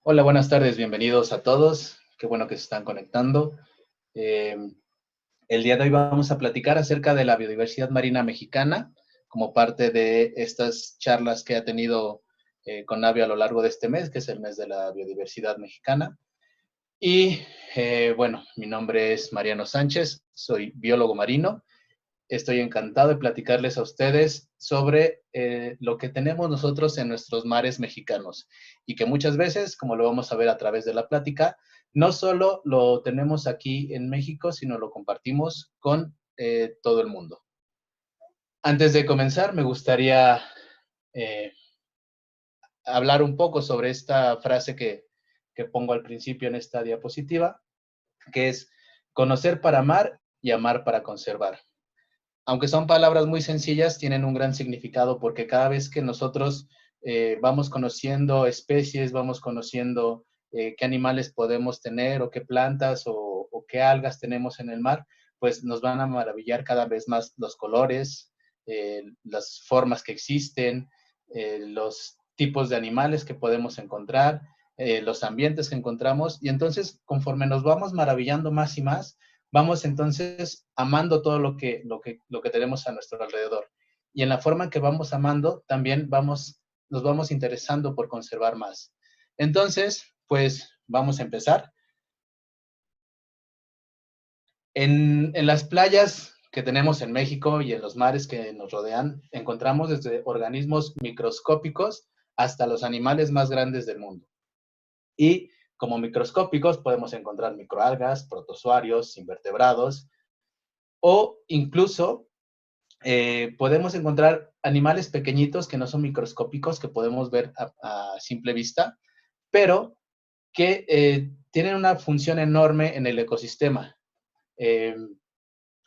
Hola, buenas tardes, bienvenidos a todos. Qué bueno que se están conectando. Eh, el día de hoy vamos a platicar acerca de la biodiversidad marina mexicana como parte de estas charlas que ha tenido Conavio a lo largo de este mes, que es el mes de la biodiversidad mexicana. Y bueno, mi nombre es Mariano Sánchez, soy biólogo marino. Estoy encantado de platicarles a ustedes sobre lo que tenemos nosotros en nuestros mares mexicanos y que muchas veces, como lo vamos a ver a través de la plática, no solo lo tenemos aquí en México, sino lo compartimos con todo el mundo. Antes de comenzar, me gustaría eh, hablar un poco sobre esta frase que pongo al principio en esta diapositiva, que es conocer para amar y amar para conservar. Aunque son palabras muy sencillas, tienen un gran significado porque cada vez que nosotros vamos conociendo especies, vamos conociendo qué animales podemos tener o qué plantas o qué algas tenemos en el mar, pues nos van a maravillar cada vez más los colores, las formas que existen, los tipos de animales que podemos encontrar, los ambientes que encontramos. Y entonces, conforme nos vamos maravillando más y más, vamos entonces amando todo lo que tenemos a nuestro alrededor. Y en la forma en que vamos amando, también nos vamos interesando por conservar más. Entonces, pues vamos a empezar. En las playas que tenemos en México y en los mares que nos rodean, encontramos desde organismos microscópicos hasta los animales más grandes del mundo. Y como microscópicos podemos encontrar microalgas, protozoarios, invertebrados, o incluso podemos encontrar animales pequeñitos que no son microscópicos, que podemos ver a simple vista, pero que tienen una función enorme en el ecosistema. Eh,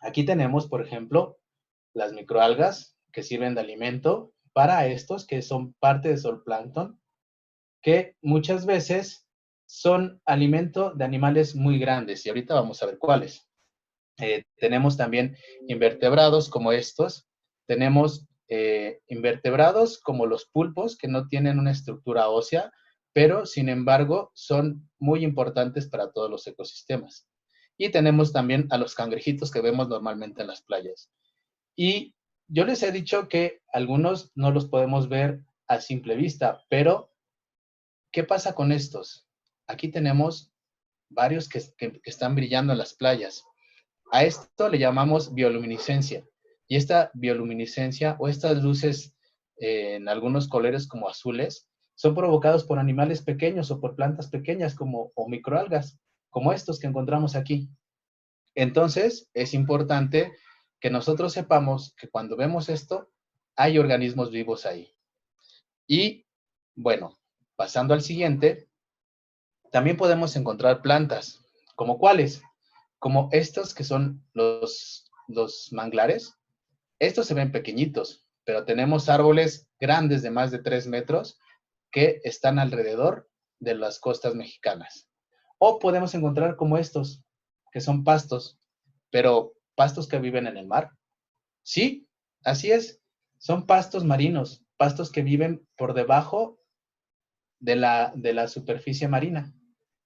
Aquí tenemos, por ejemplo, las microalgas que sirven de alimento para estos que son parte de zooplancton, que muchas veces son alimento de animales muy grandes, y ahorita vamos a ver cuáles. Tenemos también invertebrados como estos, tenemos invertebrados como los pulpos que no tienen una estructura ósea, pero sin embargo son muy importantes para todos los ecosistemas. Y tenemos también a los cangrejitos que vemos normalmente en las playas. Y yo les he dicho que algunos no los podemos ver a simple vista, pero ¿qué pasa con estos? Aquí tenemos varios que están brillando en las playas. A esto le llamamos bioluminiscencia. Y esta bioluminiscencia o estas luces en algunos colores como azules son provocados por animales pequeños o por plantas pequeñas como o microalgas, como estos que encontramos aquí. Entonces, es importante que nosotros sepamos que cuando vemos esto, hay organismos vivos ahí. Y bueno, pasando al siguiente, también podemos encontrar plantas, como cuáles, como estos que son los manglares. Estos se ven pequeñitos, pero tenemos árboles grandes de más de 3 metros que están alrededor de las costas mexicanas. O podemos encontrar como estos, que son pastos, pero pastos que viven en el mar. Sí, así es, son pastos marinos, pastos que viven por debajo de la superficie marina.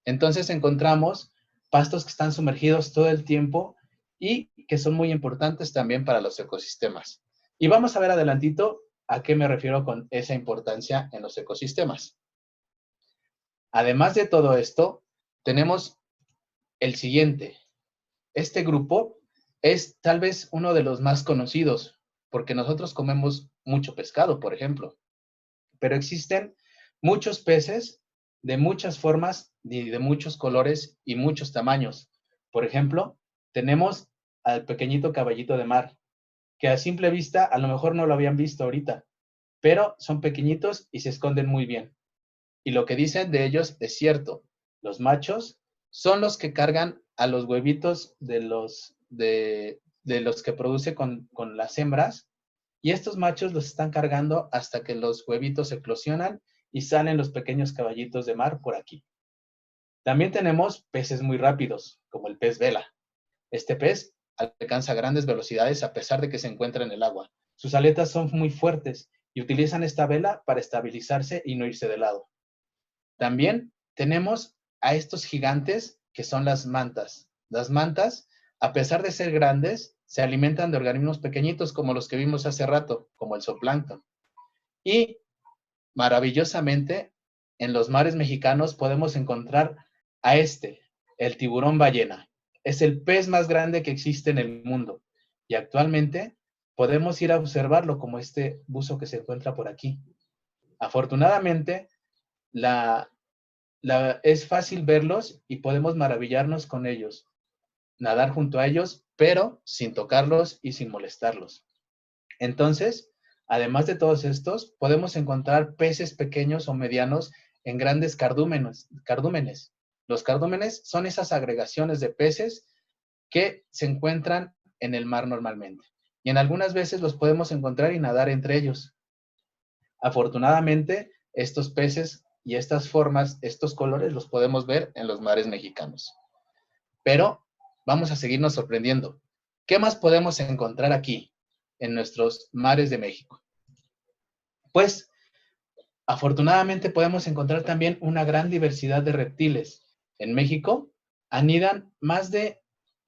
Entonces encontramos pastos que están sumergidos todo el tiempo y que son muy importantes también para los ecosistemas. Y vamos a ver adelantito a qué me refiero con esa importancia en los ecosistemas. Además de todo esto, tenemos el siguiente. Este grupo es tal vez uno de los más conocidos, porque nosotros comemos mucho pescado, por ejemplo, pero existen muchos peces de muchas formas y de muchos colores y muchos tamaños. Por ejemplo, tenemos al pequeñito caballito de mar, que a simple vista a lo mejor no lo habían visto ahorita, pero son pequeñitos y se esconden muy bien. Y lo que dicen de ellos es cierto. Los machos son los que cargan a los huevitos de los que produce con las hembras, y estos machos los están cargando hasta que los huevitos eclosionan y salen los pequeños caballitos de mar por aquí. También tenemos peces muy rápidos, como el pez vela. Este pez alcanza grandes velocidades a pesar de que se encuentra en el agua. Sus aletas son muy fuertes y utilizan esta vela para estabilizarse y no irse de lado. También tenemos a estos gigantes que son las mantas. Las mantas, a pesar de ser grandes, se alimentan de organismos pequeñitos como los que vimos hace rato, como el zooplancton. Y maravillosamente, en los mares mexicanos podemos encontrar a el tiburón ballena. Es el pez más grande que existe en el mundo. Y actualmente podemos ir a observarlo como este buzo que se encuentra por aquí. Afortunadamente, es fácil verlos y podemos maravillarnos con ellos, nadar junto a ellos, pero sin tocarlos y sin molestarlos. Entonces, además de todos estos, podemos encontrar peces pequeños o medianos en grandes cardúmenes. Los cardúmenes son esas agregaciones de peces que se encuentran en el mar normalmente. Y en algunas veces los podemos encontrar y nadar entre ellos. Afortunadamente, estos peces y estas formas, estos colores, los podemos ver en los mares mexicanos. Pero vamos a seguirnos sorprendiendo. ¿Qué más podemos encontrar aquí, en nuestros mares de México? Pues, afortunadamente podemos encontrar también una gran diversidad de reptiles. En México anidan más de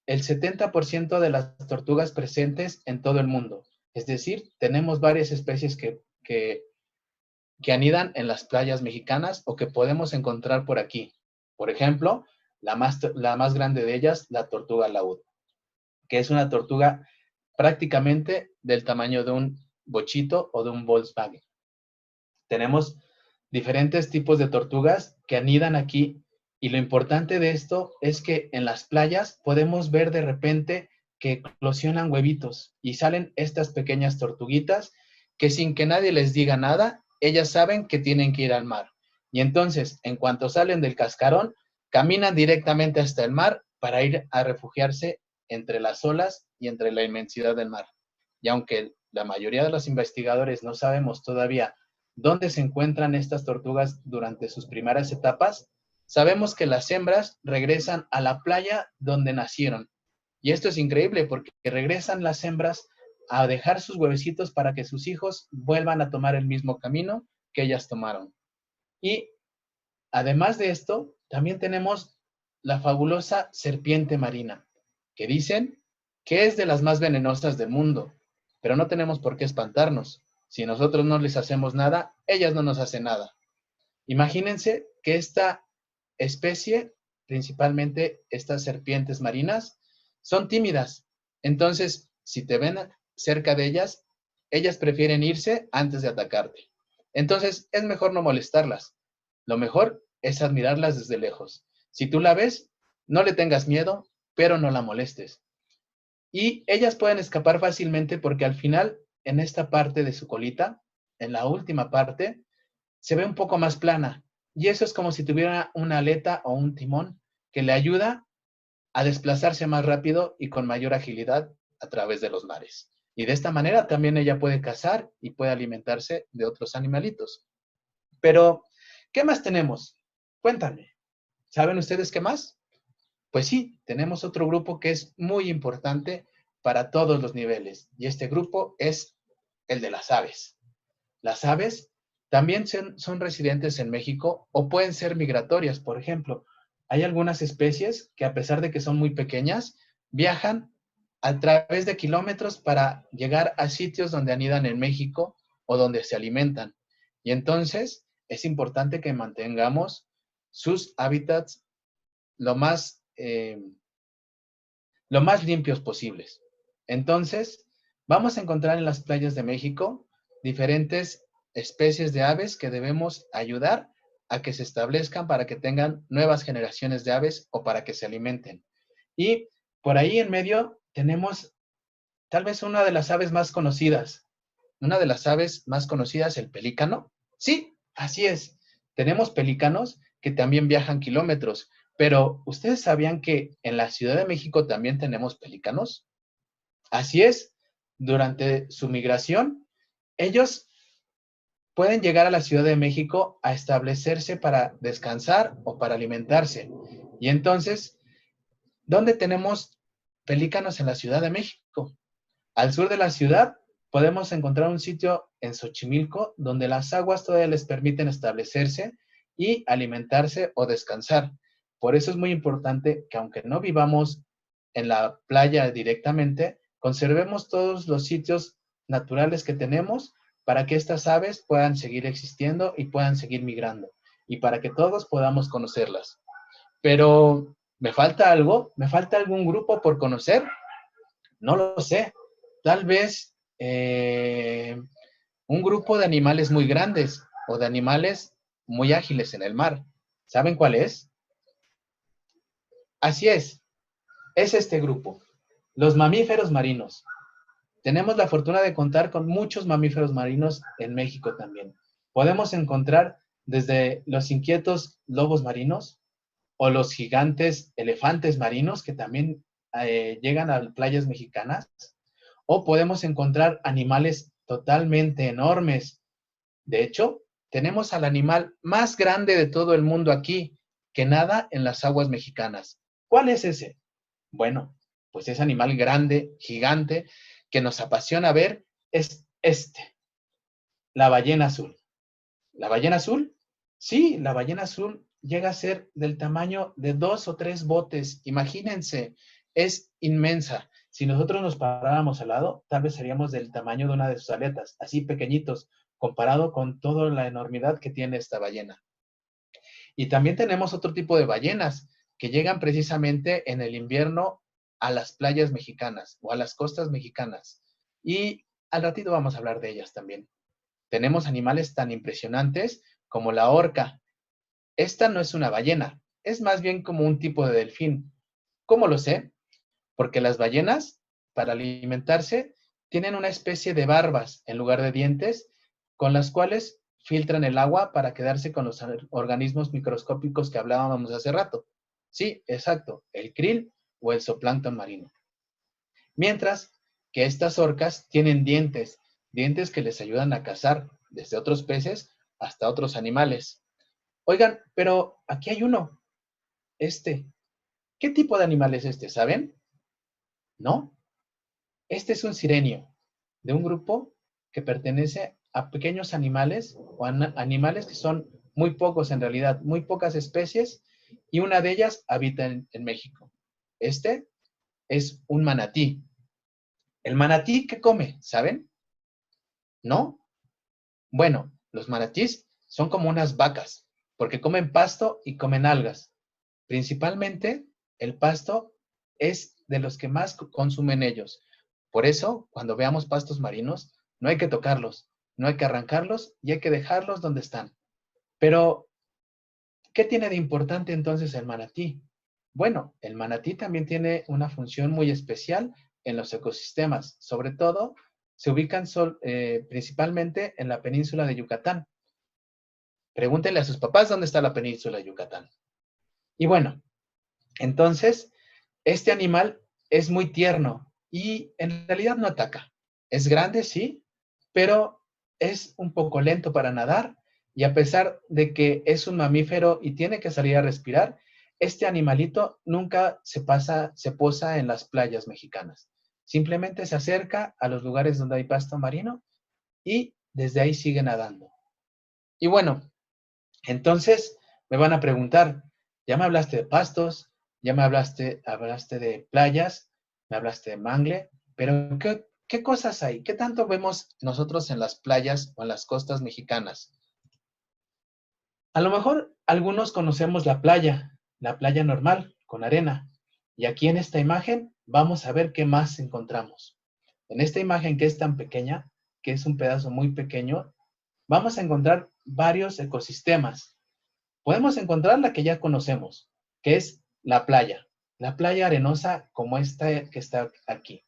el 70% de las tortugas presentes en todo el mundo. Es decir, tenemos varias especies que anidan en las playas mexicanas o que podemos encontrar por aquí. Por ejemplo, la más grande de ellas, la tortuga laúd, que es una tortuga prácticamente del tamaño de un bochito o de un Volkswagen. Tenemos diferentes tipos de tortugas que anidan aquí y lo importante de esto es que en las playas podemos ver de repente que eclosionan huevitos y salen estas pequeñas tortuguitas que sin que nadie les diga nada, ellas saben que tienen que ir al mar. Y entonces, en cuanto salen del cascarón, caminan directamente hasta el mar para ir a refugiarse entre las olas y entre la inmensidad del mar. Y aunque la mayoría de los investigadores no sabemos todavía dónde se encuentran estas tortugas durante sus primeras etapas, sabemos que las hembras regresan a la playa donde nacieron. Y esto es increíble porque regresan las hembras a dejar sus huevecitos para que sus hijos vuelvan a tomar el mismo camino que ellas tomaron. Y además de esto, también tenemos la fabulosa serpiente marina, que dicen que es de las más venenosas del mundo, pero no tenemos por qué espantarnos. Si nosotros no les hacemos nada, ellas no nos hacen nada. Imagínense que esta especie, principalmente estas serpientes marinas, son tímidas. Entonces, si te ven cerca de ellas prefieren irse antes de atacarte. Entonces, es mejor no molestarlas. Lo mejor es admirarlas desde lejos. Si tú la ves, no le tengas miedo, pero no la molestes. Y ellas pueden escapar fácilmente porque al final, en esta parte de su colita, en la última parte, se ve un poco más plana. Y eso es como si tuviera una aleta o un timón que le ayuda a desplazarse más rápido y con mayor agilidad a través de los mares. Y de esta manera también ella puede cazar y puede alimentarse de otros animalitos. Pero, ¿qué más tenemos? Cuéntame. ¿Saben ustedes qué más? Pues sí, tenemos otro grupo que es muy importante para todos los niveles. Y este grupo es el de las aves. Las aves también son residentes en México o pueden ser migratorias. Por ejemplo, hay algunas especies que a pesar de que son muy pequeñas, viajan a través de kilómetros para llegar a sitios donde anidan en México o donde se alimentan. Y entonces es importante que mantengamos sus hábitats lo más limpios posibles. Entonces, vamos a encontrar en las playas de México diferentes especies de aves que debemos ayudar a que se establezcan para que tengan nuevas generaciones de aves o para que se alimenten. Y por ahí en medio tenemos tal vez una de las aves más conocidas. Una de las aves más conocidas, el pelícano. Sí, así es. Tenemos pelícanos que también viajan kilómetros, pero ¿ustedes sabían que en la Ciudad de México también tenemos pelícanos? Así es. Durante su migración, ellos pueden llegar a la Ciudad de México a establecerse para descansar o para alimentarse. Y entonces, ¿dónde tenemos pelícanos en la Ciudad de México? Al sur de la ciudad podemos encontrar un sitio en Xochimilco donde las aguas todavía les permiten establecerse y alimentarse o descansar. Por eso es muy importante que aunque no vivamos en la playa directamente, conservemos todos los sitios naturales que tenemos para que estas aves puedan seguir existiendo y puedan seguir migrando y para que todos podamos conocerlas. Pero, ¿me falta algo? ¿Me falta algún grupo por conocer? No lo sé. Tal vez un grupo de animales muy grandes o de animales muy ágiles en el mar. ¿Saben cuál es? Así es este grupo, los mamíferos marinos. Tenemos la fortuna de contar con muchos mamíferos marinos en México también. Podemos encontrar desde los inquietos lobos marinos o los gigantes elefantes marinos que también llegan a playas mexicanas, o podemos encontrar animales totalmente enormes. De hecho, tenemos al animal más grande de todo el mundo aquí, que nada en las aguas mexicanas. ¿Cuál es ese? Bueno, pues ese animal grande, gigante, que nos apasiona ver es la ballena azul. ¿La ballena azul? Sí, la ballena azul llega a ser del tamaño de 2 o 3 botes. Imagínense, es inmensa. Si nosotros nos paráramos al lado, tal vez seríamos del tamaño de una de sus aletas, así pequeñitos, comparado con toda la enormidad que tiene esta ballena. Y también tenemos otro tipo de ballenas que llegan precisamente en el invierno a las playas mexicanas o a las costas mexicanas. Y al ratito vamos a hablar de ellas también. Tenemos animales tan impresionantes como la orca. Esta no es una ballena, es más bien como un tipo de delfín. ¿Cómo lo sé? Porque las ballenas, para alimentarse, tienen una especie de barbas en lugar de dientes, con las cuales filtran el agua para quedarse con los organismos microscópicos que hablábamos hace rato. Sí, exacto, el krill o el zooplancton marino. Mientras que estas orcas tienen dientes, dientes que les ayudan a cazar desde otros peces hasta otros animales. Oigan, pero aquí hay uno, este. ¿Qué tipo de animal es este? ¿Saben? ¿No? Este es un sirenio, de un grupo que pertenece a pequeños animales o animales que son muy pocos en realidad, muy pocas especies, y una de ellas habita en México. Este es un manatí. ¿El manatí qué come? ¿Saben? ¿No? Bueno, los manatís son como unas vacas, porque comen pasto y comen algas. Principalmente, el pasto es de los que más consumen ellos. Por eso, cuando veamos pastos marinos, no hay que tocarlos, no hay que arrancarlos y hay que dejarlos donde están. Pero, ¿qué tiene de importante entonces el manatí? Bueno, el manatí también tiene una función muy especial en los ecosistemas. Sobre todo, se ubican principalmente en la península de Yucatán. Pregúntenle a sus papás dónde está la península de Yucatán. Y bueno, entonces, este animal es muy tierno y en realidad no ataca. Es grande, sí, pero es un poco lento para nadar y a pesar de que es un mamífero y tiene que salir a respirar, este animalito nunca se posa en las playas mexicanas. Simplemente se acerca a los lugares donde hay pasto marino y desde ahí sigue nadando. Y bueno, entonces me van a preguntar, ya me hablaste de pastos, ya me hablaste de playas, me hablaste de mangle, pero ¿qué cosas hay? ¿Qué tanto vemos nosotros en las playas o en las costas mexicanas? A lo mejor algunos conocemos la playa normal, con arena. Y aquí en esta imagen vamos a ver qué más encontramos. En esta imagen que es tan pequeña, que es un pedazo muy pequeño, vamos a encontrar varios ecosistemas. Podemos encontrar la que ya conocemos, que es la playa arenosa como esta que está aquí.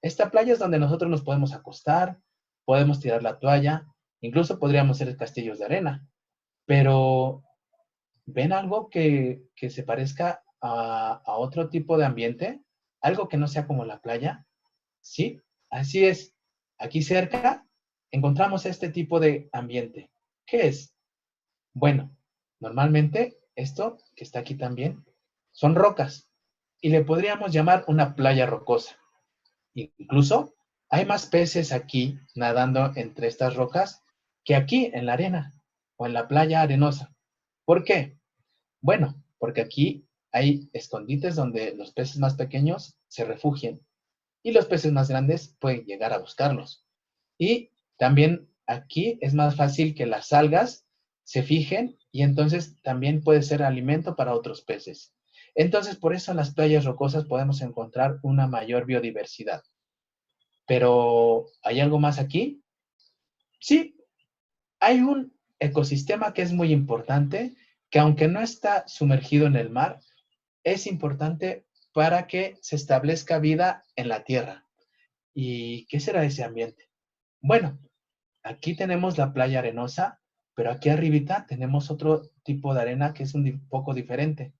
Esta playa es donde nosotros nos podemos acostar, podemos tirar la toalla, incluso podríamos hacer castillos de arena, pero ¿ven algo que se parezca a otro tipo de ambiente? ¿Algo que no sea como la playa? Sí, así es. Aquí cerca encontramos este tipo de ambiente. ¿Qué es? Bueno, normalmente esto que está aquí también son rocas y le podríamos llamar una playa rocosa. Incluso hay más peces aquí nadando entre estas rocas que aquí en la arena o en la playa arenosa. ¿Por qué? Bueno, porque aquí hay escondites donde los peces más pequeños se refugian y los peces más grandes pueden llegar a buscarlos. Y también aquí es más fácil que las algas se fijen y entonces también puede ser alimento para otros peces. Entonces, por eso en las playas rocosas podemos encontrar una mayor biodiversidad. Pero, ¿hay algo más aquí? Sí, hay un ecosistema que es muy importante, que aunque no está sumergido en el mar, es importante para que se establezca vida en la tierra. ¿Y qué será ese ambiente? Bueno, aquí tenemos la playa arenosa, pero aquí arribita tenemos otro tipo de arena que es un poco diferente.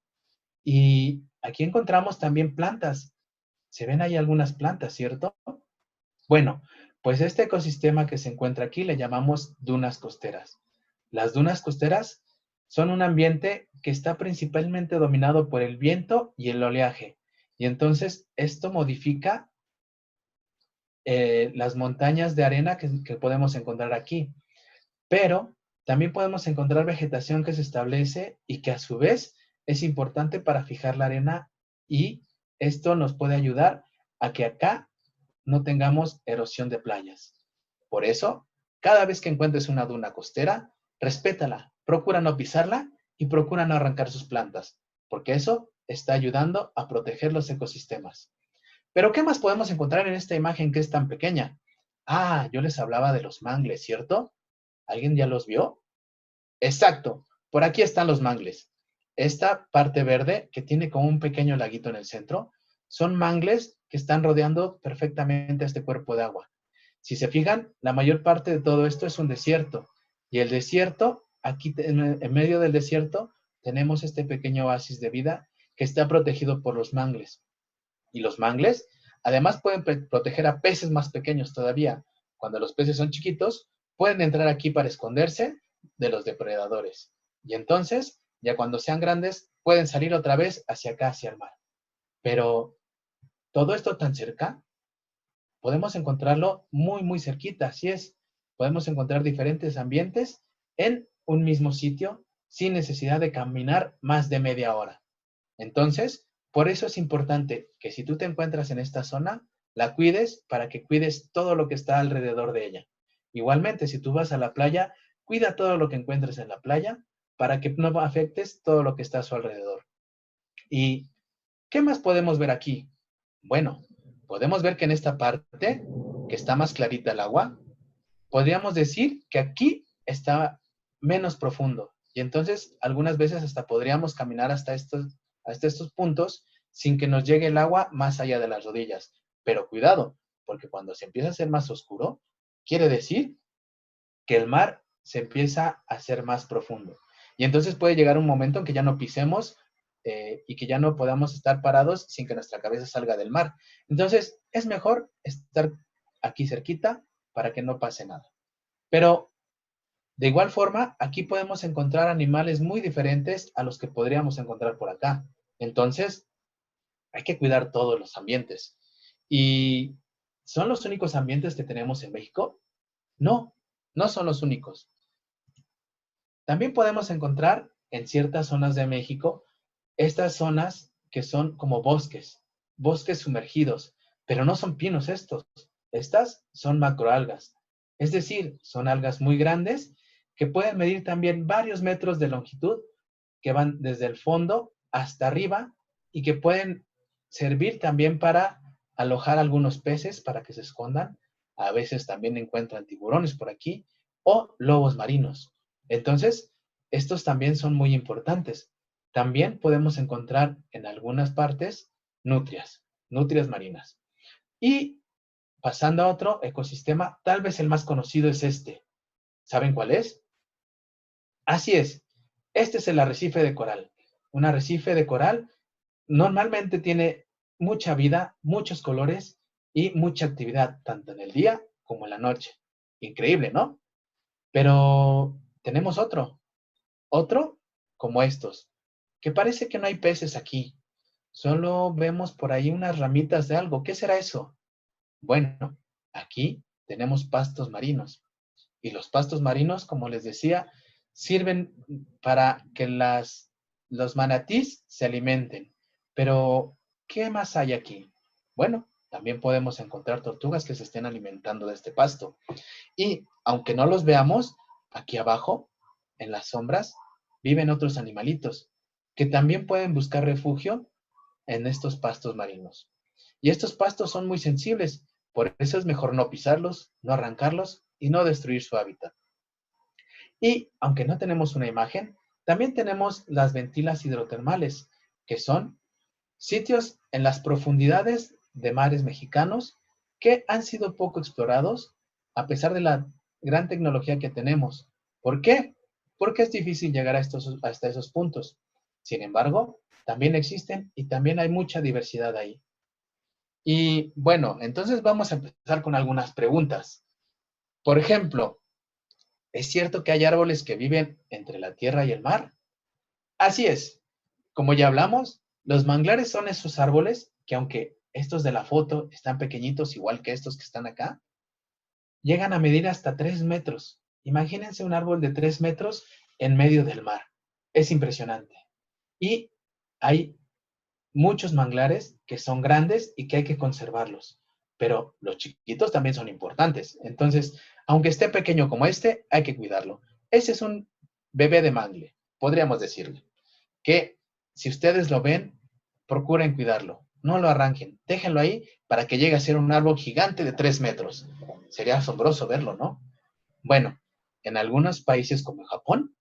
Y aquí encontramos también plantas. Se ven ahí algunas plantas, ¿cierto? Bueno, pues este ecosistema que se encuentra aquí le llamamos dunas costeras. Las dunas costeras son un ambiente que está principalmente dominado por el viento y el oleaje. Y entonces esto modifica las montañas de arena que podemos encontrar aquí. Pero también podemos encontrar vegetación que se establece y que a su vez es importante para fijar la arena y esto nos puede ayudar a que acá no tengamos erosión de playas. Por eso, cada vez que encuentres una duna costera, respétala, procura no pisarla y procura no arrancar sus plantas, porque eso está ayudando a proteger los ecosistemas. Pero, ¿qué más podemos encontrar en esta imagen que es tan pequeña? Ah, yo les hablaba de los mangles, ¿cierto? ¿Alguien ya los vio? Exacto, por aquí están los mangles. Esta parte verde que tiene como un pequeño laguito en el centro, son mangles que están rodeando perfectamente a este cuerpo de agua. Si se fijan, la mayor parte de todo esto es un desierto. Y el desierto, aquí en medio del desierto, tenemos este pequeño oasis de vida que está protegido por los mangles. Y los mangles, además, pueden proteger a peces más pequeños todavía. Cuando los peces son chiquitos, pueden entrar aquí para esconderse de los depredadores. Y entonces, ya cuando sean grandes, pueden salir otra vez hacia acá, hacia el mar. Pero todo esto tan cerca, podemos encontrarlo muy, muy cerquita, así es. Podemos encontrar diferentes ambientes en un mismo sitio sin necesidad de caminar más de media hora. Entonces, por eso es importante que si tú te encuentras en esta zona, la cuides para que cuides todo lo que está alrededor de ella. Igualmente, si tú vas a la playa, cuida todo lo que encuentres en la playa para que no afectes todo lo que está a su alrededor. ¿Y qué más podemos ver aquí? Bueno, podemos ver que en esta parte, que está más clarita el agua, podríamos decir que aquí está menos profundo. Y entonces, algunas veces hasta podríamos caminar hasta estos puntos sin que nos llegue el agua más allá de las rodillas. Pero cuidado, porque cuando se empieza a hacer más oscuro, quiere decir que el mar se empieza a hacer más profundo. Y entonces puede llegar un momento en que ya no pisemos y que ya no podamos estar parados sin que nuestra cabeza salga del mar. Entonces, es mejor estar aquí cerquita para que no pase nada. Pero de igual forma, aquí podemos encontrar animales muy diferentes a los que podríamos encontrar por acá. Entonces, hay que cuidar todos los ambientes. ¿Y son los únicos ambientes que tenemos en México? No, no son los únicos. También podemos encontrar en ciertas zonas de México estas zonas que son como bosques, bosques sumergidos, pero no son pinos estos. Estas son macroalgas, es decir, son algas muy grandes que pueden medir también varios metros de longitud, que van desde el fondo hasta arriba y que pueden servir también para alojar algunos peces para que se escondan. A veces también encuentran tiburones por aquí o lobos marinos. Entonces, estos también son muy importantes. También podemos encontrar en algunas partes nutrias marinas. Y pasando a otro ecosistema, tal vez el más conocido es este. ¿Saben cuál es? Así es. Este es el arrecife de coral. Un arrecife de coral normalmente tiene mucha vida, muchos colores y mucha actividad, tanto en el día como en la noche. Increíble, ¿no? Pero tenemos otro como estos, que parece que no hay peces aquí. Solo vemos por ahí unas ramitas de algo. ¿Qué será eso? Bueno, aquí tenemos pastos marinos. Y los pastos marinos, como les decía, sirven para que los manatís se alimenten. Pero, ¿qué más hay aquí? Bueno, también podemos encontrar tortugas que se estén alimentando de este pasto. Y aunque no los veamos, aquí abajo, en las sombras, viven otros animalitos que también pueden buscar refugio en estos pastos marinos. Y estos pastos son muy sensibles, por eso es mejor no pisarlos, no arrancarlos y no destruir su hábitat. Y aunque no tenemos una imagen, también tenemos las ventilas hidrotermales, que son sitios en las profundidades de mares mexicanos que han sido poco explorados a pesar de la gran tecnología que tenemos. ¿Por qué? Porque es difícil llegar hasta esos puntos. Sin embargo, también existen y también hay mucha diversidad ahí. Y bueno, entonces vamos a empezar con algunas preguntas. Por ejemplo, ¿es cierto que hay árboles que viven entre la tierra y el mar? Así es. Como ya hablamos, los manglares son esos árboles que aunque estos de la foto están pequeñitos, igual que estos que están acá, llegan a medir hasta 3 metros. Imagínense un árbol de 3 metros en medio del mar. Es impresionante. Y hay muchos manglares que son grandes y que hay que conservarlos. Pero los chiquitos también son importantes. Entonces, aunque esté pequeño como este, hay que cuidarlo. Ese es un bebé de mangle, podríamos decirle. Que si ustedes lo ven, procuren cuidarlo. No lo arranquen. Déjenlo ahí para que llegue a ser un árbol gigante de 3 metros. Sería asombroso verlo, ¿no? Bueno, en algunos países como Japón,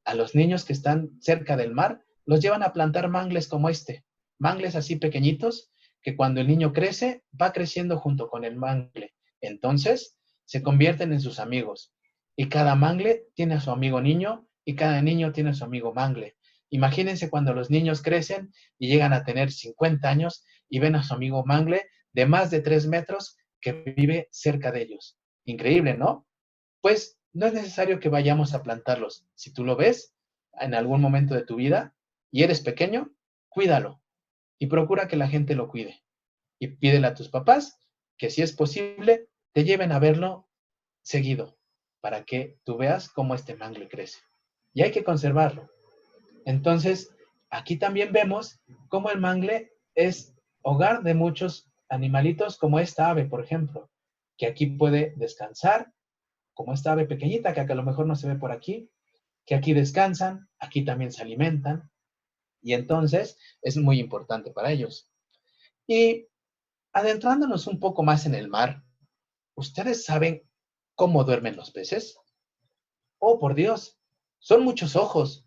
a los niños que están cerca del mar, los llevan a plantar mangles como este. Mangles así pequeñitos, que cuando el niño crece, va creciendo junto con el mangle. Entonces, se convierten en sus amigos. Y cada mangle tiene a su amigo niño y cada niño tiene a su amigo mangle. Imagínense cuando los niños crecen y llegan a tener 50 años y ven a su amigo mangle de más de 3 metros que vive cerca de ellos. Increíble, ¿no? Pues no es necesario que vayamos a plantarlos. Si tú lo ves en algún momento de tu vida y eres pequeño, cuídalo y procura que la gente lo cuide. Y pídele a tus papás que si es posible te lleven a verlo seguido para que tú veas cómo este mangle crece. Y hay que conservarlo. Entonces, aquí también vemos cómo el mangle es hogar de muchos animalitos como esta ave, por ejemplo, que aquí puede descansar como esta ave pequeñita que a lo mejor no se ve por aquí, que aquí descansan, aquí también se alimentan, y entonces es muy importante para ellos. Y adentrándonos un poco más en el mar, ¿ustedes saben cómo duermen los peces? Oh, por Dios, son muchos ojos,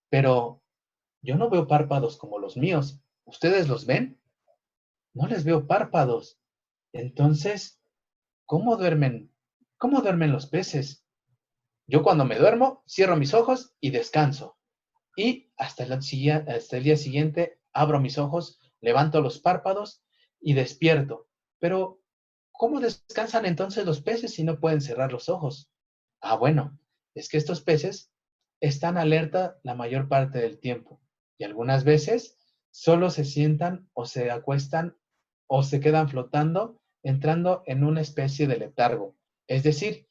pero yo no veo párpados como los míos. ¿Ustedes los ven? No les veo párpados. Entonces, ¿cómo duermen? ¿Cómo duermen los peces? Yo cuando me duermo, cierro mis ojos y descanso. Y hasta el día siguiente abro mis ojos, levanto los párpados y despierto. Pero, ¿cómo descansan entonces los peces si no pueden cerrar los ojos? Ah, bueno, es que estos peces están alerta la mayor parte del tiempo y algunas veces solo se sientan o se acuestan o se quedan flotando, entrando en una especie de letargo. Es decir,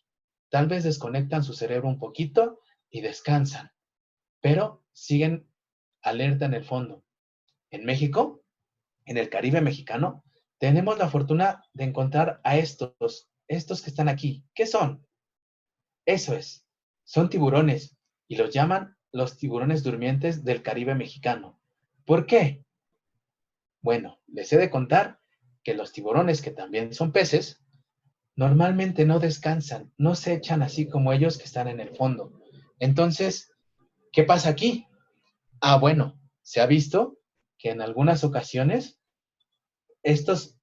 tal vez desconectan su cerebro un poquito y descansan, pero siguen alerta en el fondo. En México, en el Caribe mexicano, tenemos la fortuna de encontrar a estos que están aquí. ¿Qué son? Eso es, son tiburones y los llaman los tiburones durmientes del Caribe mexicano. ¿Por qué? Bueno, les he de contar que los tiburones, que también son peces, normalmente no descansan, no se echan así como ellos que están en el fondo. Entonces, ¿qué pasa aquí? Ah, bueno, se ha visto que en algunas ocasiones estos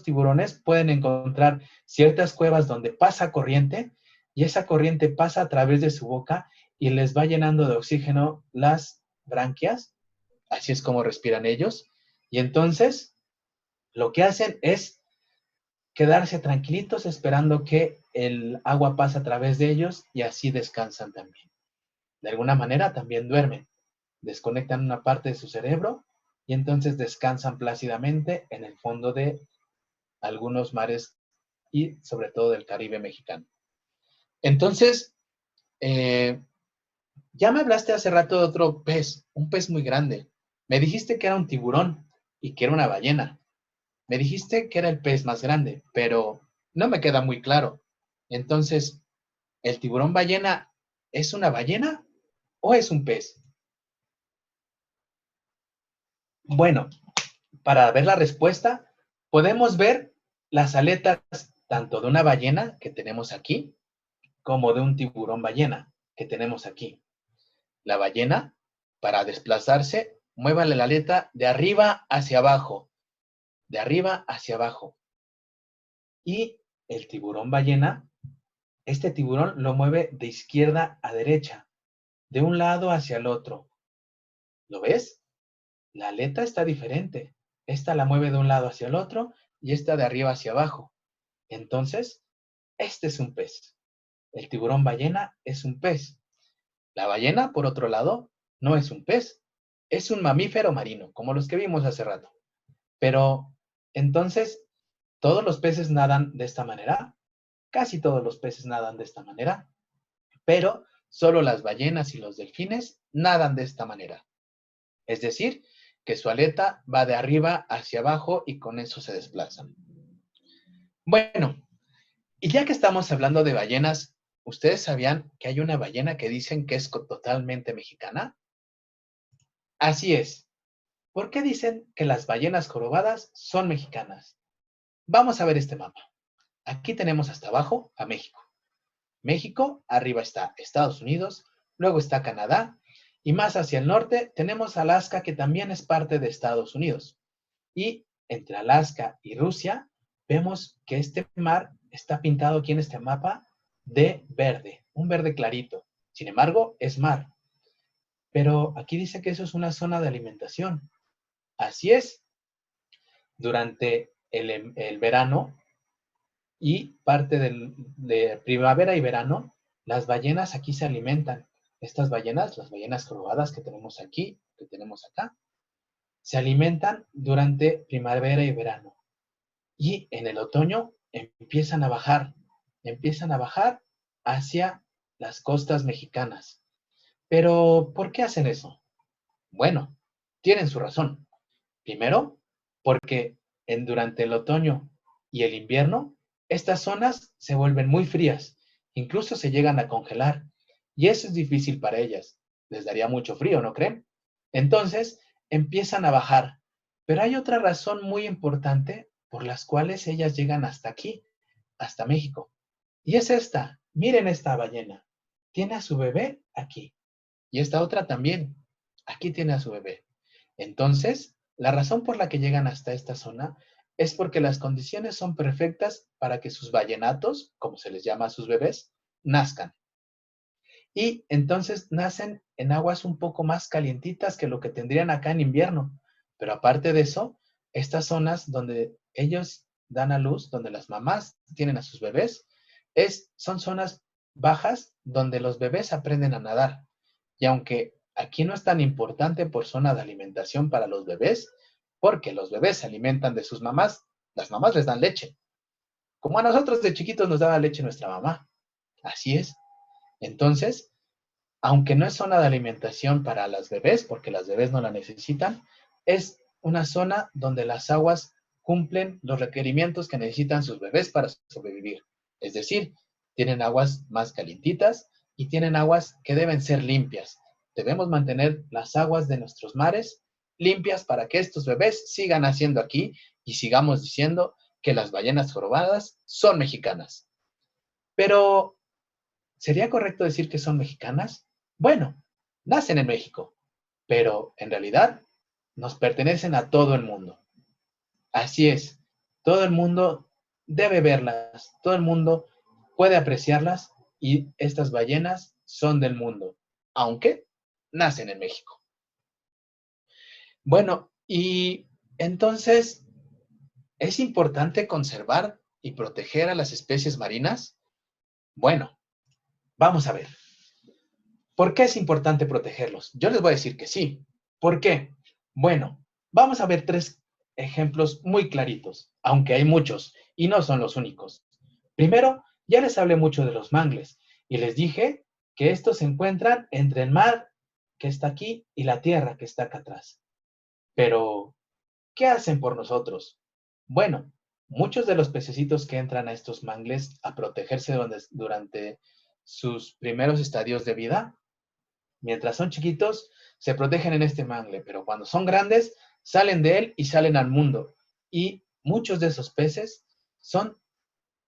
tiburones pueden encontrar ciertas cuevas donde pasa corriente y esa corriente pasa a través de su boca y les va llenando de oxígeno las branquias, así es como respiran ellos, y entonces lo que hacen es quedarse tranquilitos esperando que el agua pase a través de ellos y así descansan también. De alguna manera también duermen, desconectan una parte de su cerebro y entonces descansan plácidamente en el fondo de algunos mares y sobre todo del Caribe mexicano. Entonces, Ya me hablaste hace rato de otro pez, un pez muy grande. Me dijiste que era un tiburón y que era una ballena. Me dijiste que era el pez más grande, pero no me queda muy claro. Entonces, ¿el tiburón ballena es una ballena o es un pez? Bueno, para ver la respuesta, podemos ver las aletas tanto de una ballena que tenemos aquí, como de un tiburón ballena que tenemos aquí. La ballena, para desplazarse, mueve la aleta de arriba hacia abajo, de arriba hacia abajo. Y el tiburón ballena, este tiburón lo mueve de izquierda a derecha, de un lado hacia el otro. ¿Lo ves? La aleta está diferente. Esta la mueve de un lado hacia el otro y esta de arriba hacia abajo. Entonces, este es un pez. El tiburón ballena es un pez. La ballena, por otro lado, no es un pez. Es un mamífero marino, como los que vimos hace rato. Pero, entonces, ¿todos los peces nadan de esta manera? Casi todos los peces nadan de esta manera, pero solo las ballenas y los delfines nadan de esta manera. Es decir, que su aleta va de arriba hacia abajo y con eso se desplazan. Bueno, y ya que estamos hablando de ballenas, ¿ustedes sabían que hay una ballena que dicen que es totalmente mexicana? Así es. ¿Por qué dicen que las ballenas jorobadas son mexicanas? Vamos a ver este mapa. Aquí tenemos hasta abajo a México. México, arriba está Estados Unidos, luego está Canadá y más hacia el norte tenemos Alaska, que también es parte de Estados Unidos. Y entre Alaska y Rusia vemos que este mar está pintado aquí en este mapa de verde, un verde clarito. Sin embargo, es mar. Pero aquí dice que eso es una zona de alimentación. Así es. Durante el verano y parte de primavera y verano, las ballenas aquí se alimentan. Estas ballenas, las ballenas jorobadas que tenemos aquí, que tenemos acá, se alimentan durante primavera y verano. Y en el otoño empiezan a bajar hacia las costas mexicanas. Pero, ¿por qué hacen eso? Bueno, tienen su razón. Primero, porque durante el otoño y el invierno, estas zonas se vuelven muy frías, incluso se llegan a congelar, y eso es difícil para ellas. Les daría mucho frío, ¿no creen? Entonces, empiezan a bajar. Pero hay otra razón muy importante por las cuales ellas llegan hasta aquí, hasta México. Y es esta. Miren esta ballena. Tiene a su bebé aquí. Y esta otra también. Aquí tiene a su bebé. Entonces, la razón por la que llegan hasta esta zona es porque las condiciones son perfectas para que sus ballenatos, como se les llama a sus bebés, nazcan. Y entonces nacen en aguas un poco más calientitas que lo que tendrían acá en invierno. Pero aparte de eso, estas zonas donde ellos dan a luz, donde las mamás tienen a sus bebés, son zonas bajas donde los bebés aprenden a nadar. Y aunque aquí no es tan importante por zona de alimentación para los bebés, porque los bebés se alimentan de sus mamás, las mamás les dan leche. Como a nosotros de chiquitos nos daba leche nuestra mamá. Así es. Entonces, aunque no es zona de alimentación para las bebés, porque las bebés no la necesitan, es una zona donde las aguas cumplen los requerimientos que necesitan sus bebés para sobrevivir. Es decir, tienen aguas más calientitas y tienen aguas que deben ser limpias. Debemos mantener las aguas de nuestros mares limpias para que estos bebés sigan naciendo aquí y sigamos diciendo que las ballenas jorobadas son mexicanas. Pero, ¿sería correcto decir que son mexicanas? Bueno, nacen en México, pero en realidad nos pertenecen a todo el mundo. Así es, todo el mundo debe verlas, todo el mundo puede apreciarlas y estas ballenas son del mundo, aunque nacen en México. Bueno, y entonces, ¿es importante conservar y proteger a las especies marinas? Bueno, vamos a ver. ¿Por qué es importante protegerlos? Yo les voy a decir que sí. ¿Por qué? Bueno, vamos a ver tres ejemplos muy claritos, aunque hay muchos y no son los únicos. Primero, ya les hablé mucho de los mangles y les dije que estos se encuentran entre el mar que está aquí y la tierra que está acá atrás. Pero, ¿qué hacen por nosotros? Bueno, muchos de los pececitos que entran a estos mangles a protegerse durante sus primeros estadios de vida, mientras son chiquitos, se protegen en este mangle, pero cuando son grandes, salen de él y salen al mundo. Y muchos de esos peces son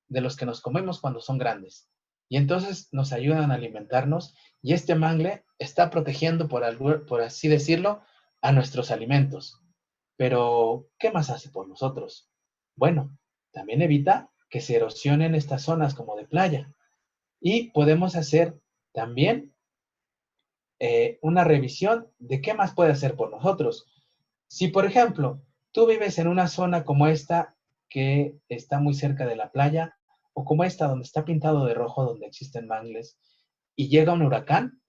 de los que nos comemos cuando son grandes. Y entonces nos ayudan a alimentarnos y este mangle está protegiendo, por así decirlo, a nuestros alimentos. Pero, ¿qué más hace por nosotros? Bueno, también evita que se erosionen estas zonas como de playa. Y podemos hacer también una revisión de qué más puede hacer por nosotros. Si, por ejemplo, tú vives en una zona como esta que está muy cerca de la playa, o como esta donde está pintado de rojo, donde existen mangles, y llega un huracán,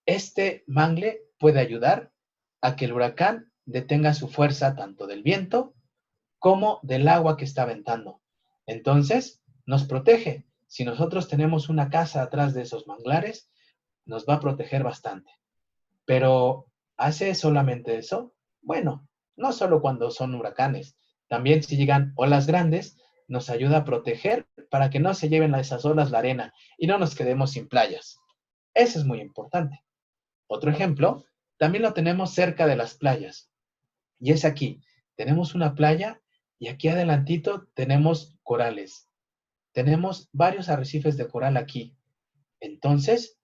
este mangle puede ayudar a que el huracán detenga su fuerza tanto del viento como del agua que está aventando. Entonces, nos protege. Si nosotros tenemos una casa atrás de esos manglares, nos va a proteger bastante. Pero, ¿hace solamente eso? Bueno, no solo cuando son huracanes, también si llegan olas grandes, nos ayuda a proteger para que no se lleven a esas olas la arena y no nos quedemos sin playas. Eso es muy importante. Otro ejemplo, también lo tenemos cerca de las playas. Y es aquí. Tenemos una playa y aquí adelantito tenemos corales. Tenemos varios arrecifes de coral aquí. Entonces,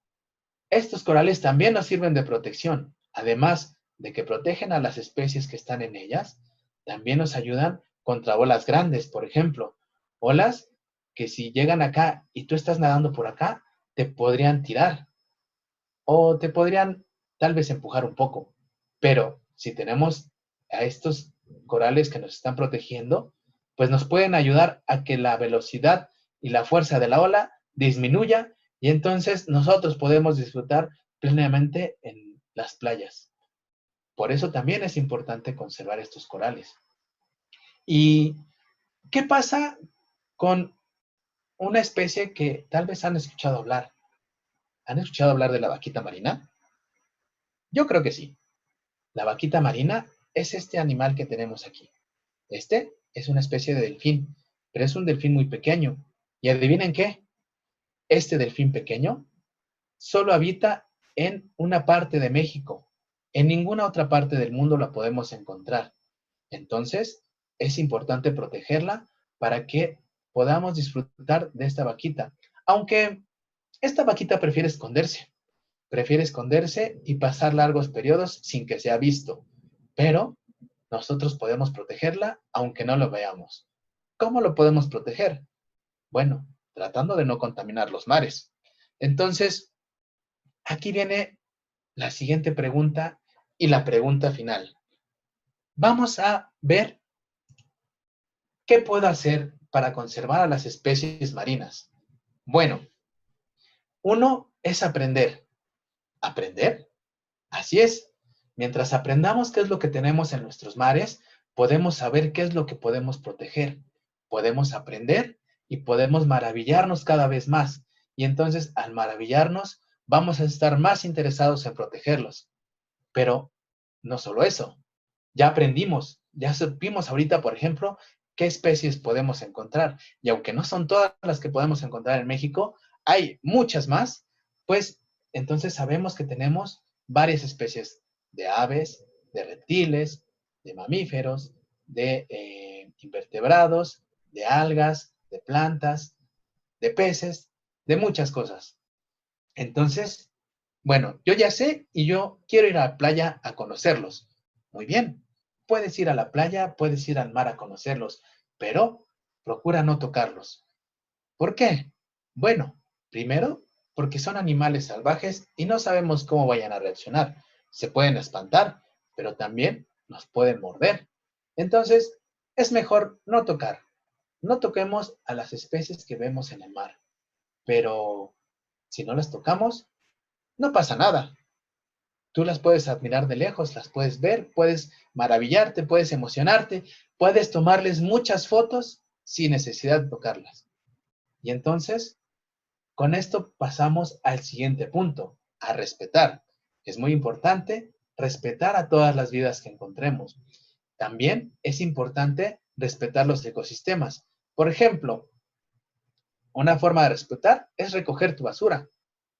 estos corales también nos sirven de protección. Además de que protegen a las especies que están en ellas, también nos ayudan contra olas grandes, por ejemplo. Olas que si llegan acá y tú estás nadando por acá, te podrían tirar o te podrían tal vez empujar un poco. Pero si tenemos a estos corales que nos están protegiendo, pues nos pueden ayudar a que la velocidad y la fuerza de la ola disminuya y entonces nosotros podemos disfrutar plenamente en las playas. Por eso también es importante conservar estos corales. ¿Y qué pasa con una especie que tal vez han escuchado hablar? ¿Han escuchado hablar de la vaquita marina? Yo creo que sí. La vaquita marina es este animal que tenemos aquí. Este es una especie de delfín, pero es un delfín muy pequeño. ¿Y adivinen qué? Este delfín pequeño solo habita en una parte de México. En ninguna otra parte del mundo la podemos encontrar. Entonces, es importante protegerla para que podamos disfrutar de esta vaquita. Aunque esta vaquita prefiere esconderse y pasar largos periodos sin que sea visto. Pero nosotros podemos protegerla aunque no lo veamos. ¿Cómo lo podemos proteger? Bueno, tratando de no contaminar los mares. Entonces, aquí viene la siguiente pregunta y la pregunta final. Vamos a ver qué puedo hacer para conservar a las especies marinas. Bueno, uno es aprender. ¿Aprender? Así es. Mientras aprendamos qué es lo que tenemos en nuestros mares, podemos saber qué es lo que podemos proteger. Podemos aprender y podemos maravillarnos cada vez más. Y entonces, al maravillarnos, vamos a estar más interesados en protegerlos. Pero no solo eso. Ya aprendimos, ya supimos ahorita, por ejemplo, qué especies podemos encontrar. Y aunque no son todas las que podemos encontrar en México, hay muchas más, pues entonces sabemos que tenemos varias especies de aves, de reptiles, de mamíferos, de invertebrados, de algas, de plantas, de peces, de muchas cosas. Entonces, bueno, yo ya sé y yo quiero ir a la playa a conocerlos. Muy bien, puedes ir a la playa, puedes ir al mar a conocerlos, pero procura no tocarlos. ¿Por qué? Bueno, primero, porque son animales salvajes y no sabemos cómo vayan a reaccionar. Se pueden espantar, pero también nos pueden morder. Entonces, es mejor no tocar. No toquemos a las especies que vemos en el mar. Pero si no las tocamos, no pasa nada. Tú las puedes admirar de lejos, las puedes ver, puedes maravillarte, puedes emocionarte, puedes tomarles muchas fotos sin necesidad de tocarlas. Y entonces Con esto pasamos al siguiente punto, a respetar. Es muy importante respetar a todas las vidas que encontremos. También es importante respetar los ecosistemas. Por ejemplo, una forma de respetar es recoger tu basura.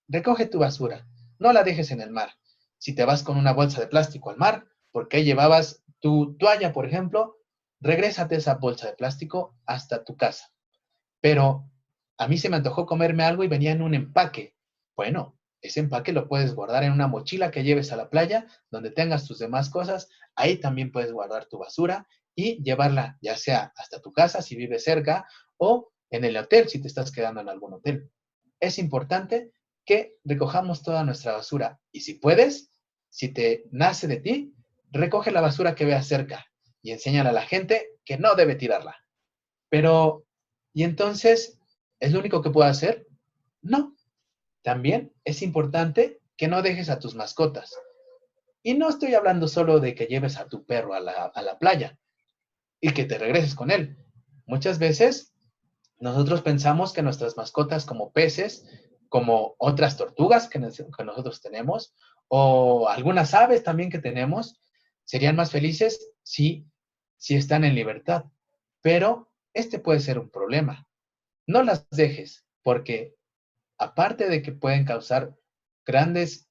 Recoge tu basura, no la dejes en el mar. Si te vas con una bolsa de plástico al mar, porque ahí llevabas tu toalla, por ejemplo, regrésate esa bolsa de plástico hasta tu casa. Pero a mí se me antojó comerme algo y venía en un empaque. Bueno, ese empaque lo puedes guardar en una mochila que lleves a la playa, donde tengas tus demás cosas. Ahí también puedes guardar tu basura y llevarla ya sea hasta tu casa si vives cerca o en el hotel si te estás quedando en algún hotel. Es importante que recojamos toda nuestra basura y si puedes, si te nace de ti, recoge la basura que veas cerca y enséñale a la gente que no debe tirarla. Pero, ¿y entonces es lo único que puedo hacer? No. También es importante que no dejes a tus mascotas. Y no estoy hablando solo de que lleves a tu perro a la playa y que te regreses con él. Muchas veces nosotros pensamos que nuestras mascotas como peces, como otras tortugas que nosotros tenemos, o algunas aves también que tenemos, serían más felices si están en libertad. Pero este puede ser un problema. No las dejes, porque aparte de que pueden causar grandes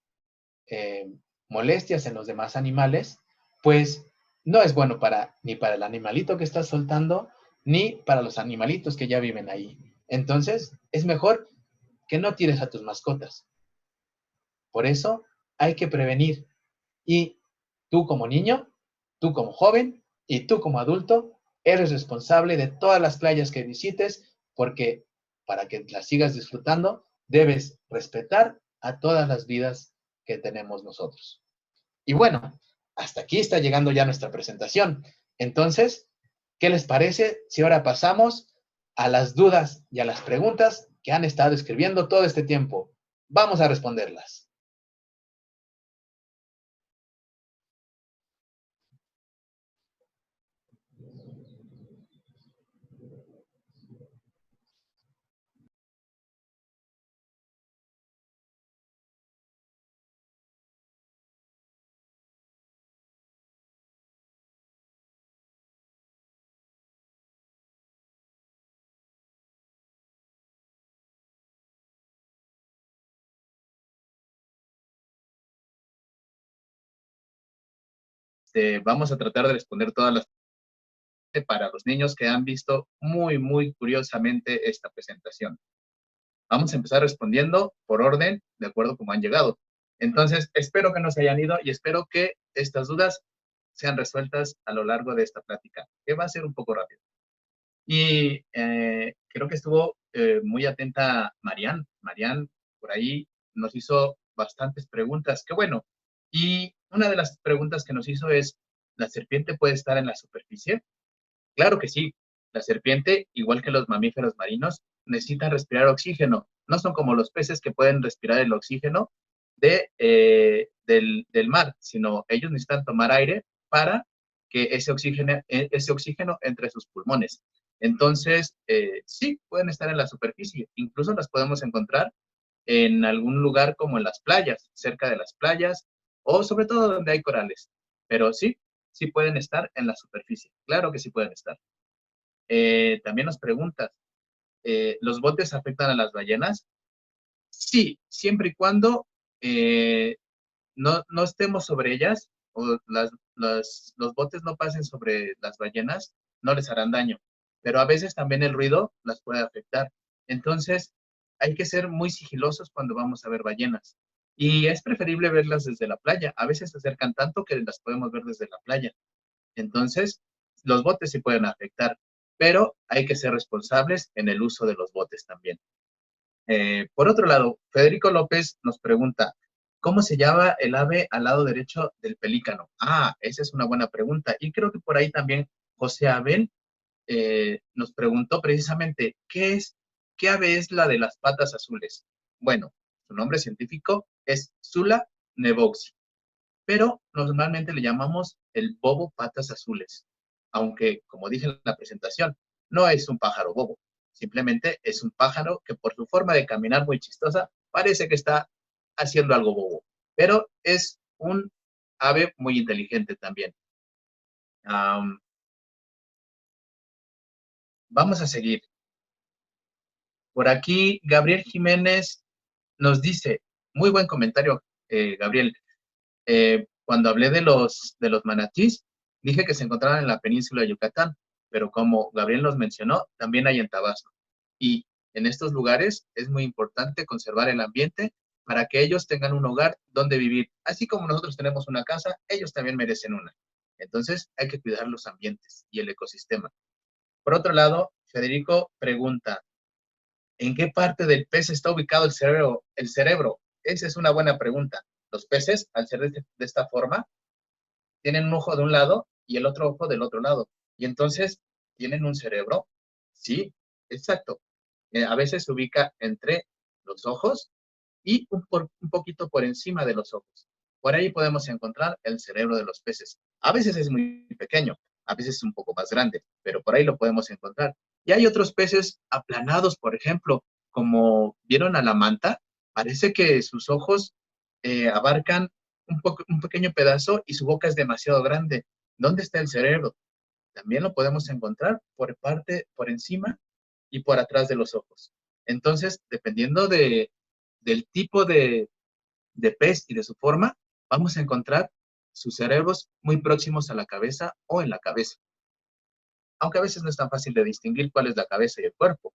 eh, molestias en los demás animales, pues no es bueno ni para el animalito que estás soltando, ni para los animalitos que ya viven ahí. Entonces, es mejor que no tires a tus mascotas. Por eso hay que prevenir. Y tú como niño, tú como joven y tú como adulto, eres responsable de todas las playas que visites porque para que las sigas disfrutando, debes respetar a todas las vidas que tenemos nosotros. Y bueno, hasta aquí está llegando ya nuestra presentación. Entonces, ¿qué les parece si ahora pasamos a las dudas y a las preguntas que han estado escribiendo todo este tiempo? Vamos a responderlas. Vamos a tratar de responder todas las para los niños que han visto muy curiosamente esta presentación. Vamos a empezar respondiendo por orden, de acuerdo como han llegado. Entonces, espero que no se hayan ido y espero que estas dudas sean resueltas a lo largo de esta plática, que va a ser un poco rápido. Y creo que estuvo muy atenta Marian. Marian por ahí nos hizo bastantes preguntas. Qué bueno. Y una de las preguntas que nos hizo es, ¿la serpiente puede estar en la superficie? Claro que sí. La serpiente, igual que los mamíferos marinos, necesitan respirar oxígeno. No son como los peces que pueden respirar el oxígeno del mar, sino ellos necesitan tomar aire para que ese oxígeno entre sus pulmones. Entonces, sí, pueden estar en la superficie. Incluso las podemos encontrar en algún lugar como en las playas, cerca de las playas, o sobre todo donde hay corales. Pero sí, sí pueden estar en la superficie. Claro que sí pueden estar. También nos preguntas, ¿los botes afectan a las ballenas? Sí, siempre y cuando eh, no estemos sobre ellas o los botes no pasen sobre las ballenas, no les harán daño. Pero a veces también el ruido las puede afectar. Entonces, hay que ser muy sigilosos cuando vamos a ver ballenas. Y es preferible verlas desde la playa. A veces se acercan tanto que las podemos ver desde la playa. Entonces, los botes sí pueden afectar, pero hay que ser responsables en el uso de los botes también. Por otro lado, Federico López nos pregunta, ¿cómo se llama el ave al lado derecho del pelícano? Ah, esa es una buena pregunta. Y creo que por ahí también José Abel nos preguntó precisamente, ¿qué ave es la de las patas azules? Bueno, su nombre científico es Zula nevoxi, pero normalmente le llamamos el bobo patas azules, aunque, como dije en la presentación, no es un pájaro bobo, Simplemente es un pájaro que por su forma de caminar muy chistosa parece que está haciendo algo bobo, pero es un ave muy inteligente también. Am, Vamos a seguir. Por aquí, Gabriel Jiménez nos dice, muy buen comentario, Gabriel. Cuando hablé de los manatís, dije que se encontraban en la península de Yucatán, pero como Gabriel nos mencionó, también hay en Tabasco. Y en estos lugares es muy importante conservar el ambiente para que ellos tengan un hogar donde vivir. Así como nosotros tenemos una casa, ellos también merecen una. Entonces hay que cuidar los ambientes y el ecosistema. Por otro lado, Federico pregunta, ¿en qué parte del pez está ubicado el cerebro? El cerebro. Esa es una buena pregunta. Los peces, al ser de esta forma, tienen un ojo de un lado y el otro ojo del otro lado. Y entonces, ¿tienen un cerebro? Sí, exacto. A veces se ubica entre los ojos y un poquito por encima de los ojos. Por ahí podemos encontrar el cerebro de los peces. A veces es muy pequeño, a veces es un poco más grande, pero por ahí lo podemos encontrar. Y hay otros peces aplanados, por ejemplo, como vieron a la manta, parece que sus ojos abarcan un pequeño pedazo y su boca es demasiado grande. ¿Dónde está el cerebro? También lo podemos encontrar por encima y por atrás de los ojos. Entonces, dependiendo del tipo de pez y de su forma, vamos a encontrar sus cerebros muy próximos a la cabeza o en la cabeza. Aunque a veces no es tan fácil de distinguir cuál es la cabeza y el cuerpo.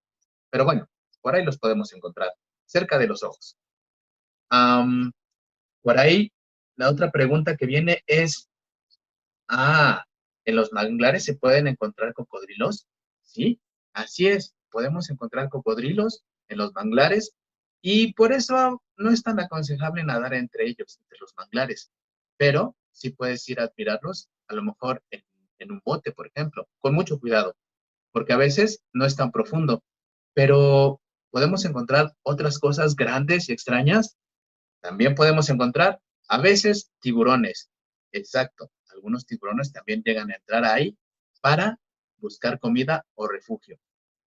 Pero bueno, por ahí los podemos encontrar, cerca de los ojos. Um, por ahí, la otra pregunta que viene es, ¿en los manglares se pueden encontrar cocodrilos? Sí, así es, podemos encontrar cocodrilos en los manglares y por eso no es tan aconsejable nadar entre ellos, entre los manglares, pero sí puedes ir a admirarlos, a lo mejor en un bote, por ejemplo, con mucho cuidado, porque a veces no es tan profundo, pero podemos encontrar otras cosas grandes y extrañas. También podemos encontrar a veces tiburones. Exacto. Algunos tiburones también llegan a entrar ahí para buscar comida o refugio.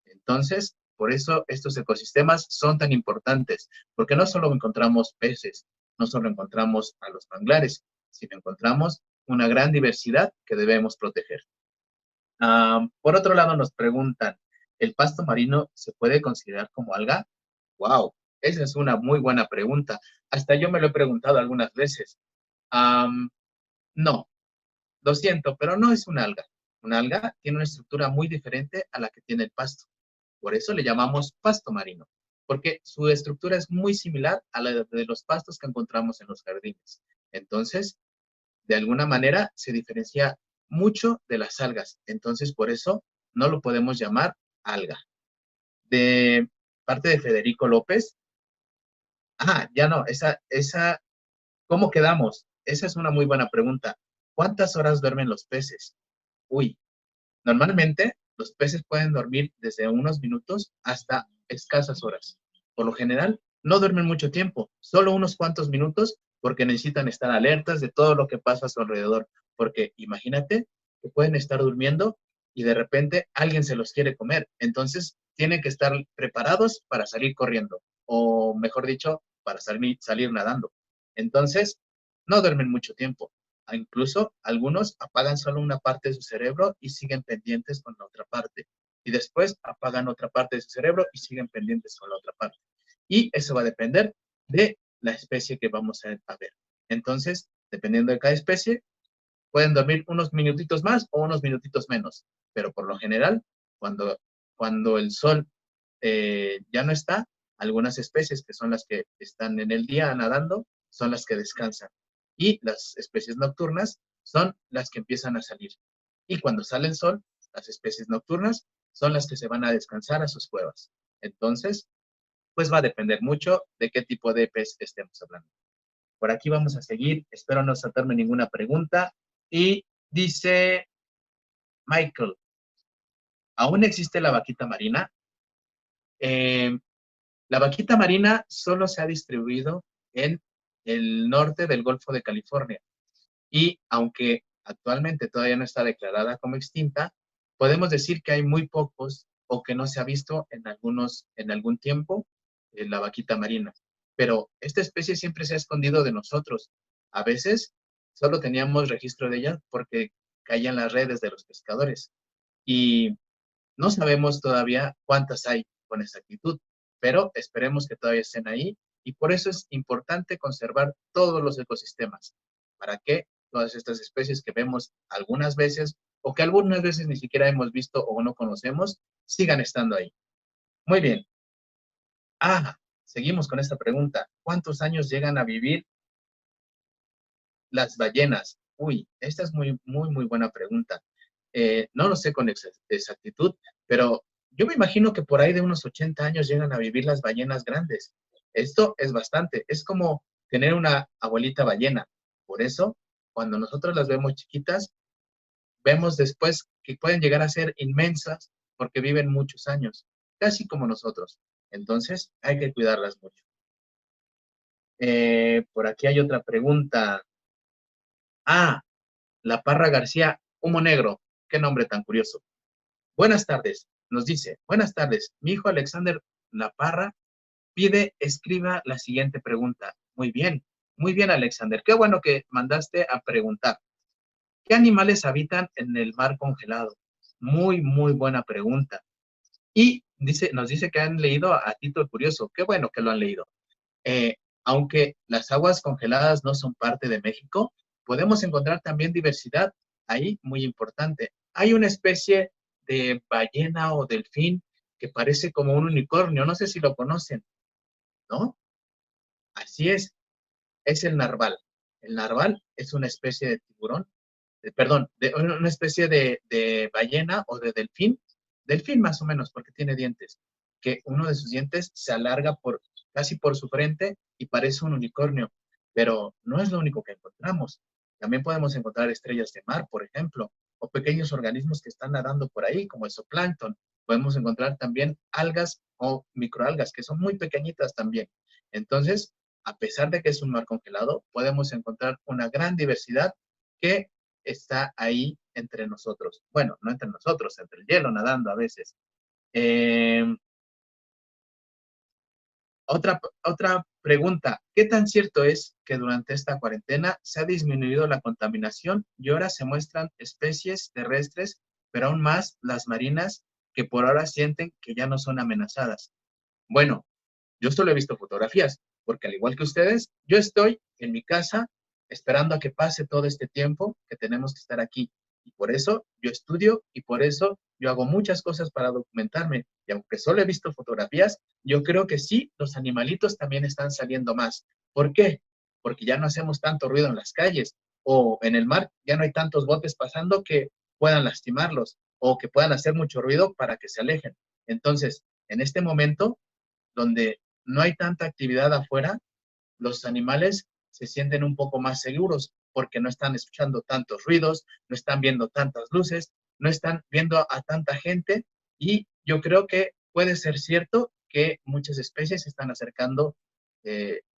Entonces, por eso estos ecosistemas son tan importantes, porque no solo encontramos peces, no solo encontramos a los manglares, sino encontramos una gran diversidad que debemos proteger. Por otro lado, nos preguntan, ¿el pasto marino se puede considerar como alga? Wow, esa es una muy buena pregunta. Hasta yo me lo he preguntado algunas veces. Am, no, lo siento, pero no es un alga. Un alga tiene una estructura muy diferente a la que tiene el pasto. Por eso le llamamos pasto marino, porque su estructura es muy similar a la de los pastos que encontramos en los jardines. Entonces, de alguna manera se diferencia mucho de las algas. Entonces, por eso no lo podemos llamar alga. De parte de Federico López, ya no, ¿cómo quedamos? Esa es una muy buena pregunta. ¿Cuántas horas duermen los peces? Uy, normalmente los peces pueden dormir desde unos minutos hasta escasas horas. Por lo general, no duermen mucho tiempo, solo unos cuantos minutos porque necesitan estar alertas de todo lo que pasa a su alrededor. Porque imagínate que pueden estar durmiendo y de repente alguien se los quiere comer. Entonces, tienen que estar preparados para salir corriendo, o mejor dicho, para salir nadando. Entonces, no duermen mucho tiempo. Incluso algunos apagan solo una parte de su cerebro y siguen pendientes con la otra parte. Y después apagan otra parte de su cerebro y siguen pendientes con la otra parte. Y eso va a depender de la especie que vamos a ver. Entonces, dependiendo de cada especie, pueden dormir unos minutitos más o unos minutitos menos. Pero por lo general, cuando el sol ya no está, algunas especies que son las que están en el día nadando son las que descansan. Y las especies nocturnas son las que empiezan a salir. Y cuando sale el sol, las especies nocturnas son las que se van a descansar a sus cuevas. Entonces, pues va a depender mucho de qué tipo de pez estemos hablando. Por aquí vamos a seguir. Espero no saltarme ninguna pregunta. Y dice Michael, ¿aún existe la vaquita marina? Eh, La vaquita marina solo se ha distribuido en el norte del Golfo de California y aunque actualmente todavía no está declarada como extinta, podemos decir que hay muy pocos o que no se ha visto en algún tiempo, la vaquita marina. Pero esta especie siempre se ha escondido de nosotros. A veces solo teníamos registro de ella porque caían las redes de los pescadores. Y no sabemos todavía cuántas hay con exactitud, pero esperemos que todavía estén ahí y por eso es importante conservar todos los ecosistemas, para que todas estas especies que vemos algunas veces o que algunas veces ni siquiera hemos visto o no conocemos, sigan estando ahí. Muy bien. Seguimos con esta pregunta. ¿Cuántos años llegan a vivir las ballenas? Uy, esta es muy, muy, muy buena pregunta. No lo sé con exactitud, pero yo me imagino que por ahí de unos 80 años llegan a vivir las ballenas grandes. Esto es bastante, es como tener una abuelita ballena. Por eso, cuando nosotros las vemos chiquitas, vemos después que pueden llegar a ser inmensas porque viven muchos años, casi como nosotros. Entonces, hay que cuidarlas mucho. Por aquí hay otra pregunta. La Parra García, Humo Negro. Qué nombre tan curioso. Buenas tardes, nos dice. Buenas tardes, mi hijo Alexander La Parra escriba la siguiente pregunta. Muy bien, Alexander. Qué bueno que mandaste a preguntar. ¿Qué animales habitan en el mar congelado? Muy, muy buena pregunta. Y nos dice que han leído a título curioso. Qué bueno que lo han leído. Aunque las aguas congeladas no son parte de México, podemos encontrar también diversidad ahí muy importante. Hay una especie de ballena o delfín que parece como un unicornio, no sé si lo conocen, ¿no? Así es el narval. El narval es una especie de tiburón, una especie de ballena o de delfín más o menos, porque tiene dientes, que uno de sus dientes se alarga casi por su frente y parece un unicornio, pero no es lo único que encontramos. También podemos encontrar estrellas de mar, por ejemplo, o pequeños organismos que están nadando por ahí, como el zooplancton. Podemos encontrar también algas o microalgas, que son muy pequeñitas también. Entonces, a pesar de que es un mar congelado, podemos encontrar una gran diversidad que está ahí entre nosotros. Bueno, no entre nosotros, entre el hielo nadando a veces. Otra pregunta. ¿Qué tan cierto es que durante esta cuarentena se ha disminuido la contaminación y ahora se muestran especies terrestres, pero aún más las marinas, que por ahora sienten que ya no son amenazadas? Bueno, yo solo he visto fotografías, porque al igual que ustedes, yo estoy en mi casa esperando a que pase todo este tiempo que tenemos que estar aquí. Y por eso yo estudio y por eso yo hago muchas cosas para documentarme. Y aunque solo he visto fotografías, yo creo que sí, los animalitos también están saliendo más. ¿Por qué? Porque ya no hacemos tanto ruido en las calles o en el mar, ya no hay tantos botes pasando que puedan lastimarlos o que puedan hacer mucho ruido para que se alejen. Entonces, en este momento, donde no hay tanta actividad afuera, los animales se sienten un poco más seguros porque no están escuchando tantos ruidos, no están viendo tantas luces, no están viendo a tanta gente y yo creo que puede ser cierto que muchas especies se están acercando,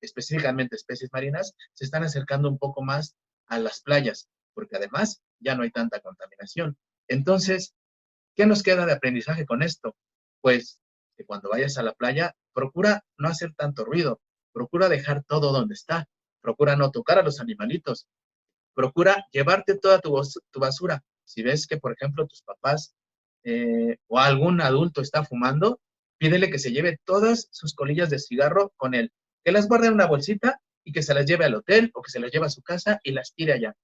específicamente especies marinas, se están acercando un poco más a las playas porque además ya no hay tanta contaminación. Entonces, ¿qué nos queda de aprendizaje con esto? Pues que cuando vayas a la playa, procura no hacer tanto ruido, procura dejar todo donde está, procura no tocar a los animalitos, procura llevarte toda tu basura. Si ves que, por ejemplo, tus papás o algún adulto está fumando, pídele que se lleve todas sus colillas de cigarro con él, que las guarde en una bolsita y que se las lleve al hotel o que se las lleve a su casa y las tire allá,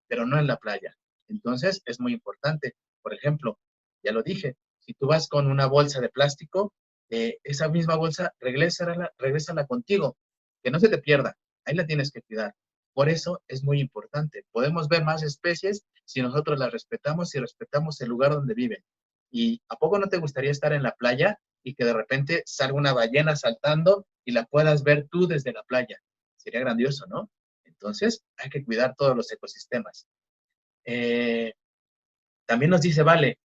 pero no en la playa. Entonces, es muy importante. Por ejemplo, ya lo dije, si tú vas con una bolsa de plástico, esa misma bolsa, regrésala contigo, que no se te pierda. Ahí la tienes que cuidar. Por eso es muy importante. Podemos ver más especies si nosotros las respetamos y respetamos el lugar donde viven. ¿Y a poco no te gustaría estar en la playa y que de repente salga una ballena saltando y la puedas ver tú desde la playa? Sería grandioso, ¿no? Entonces, hay que cuidar todos los ecosistemas. También nos dice Vale,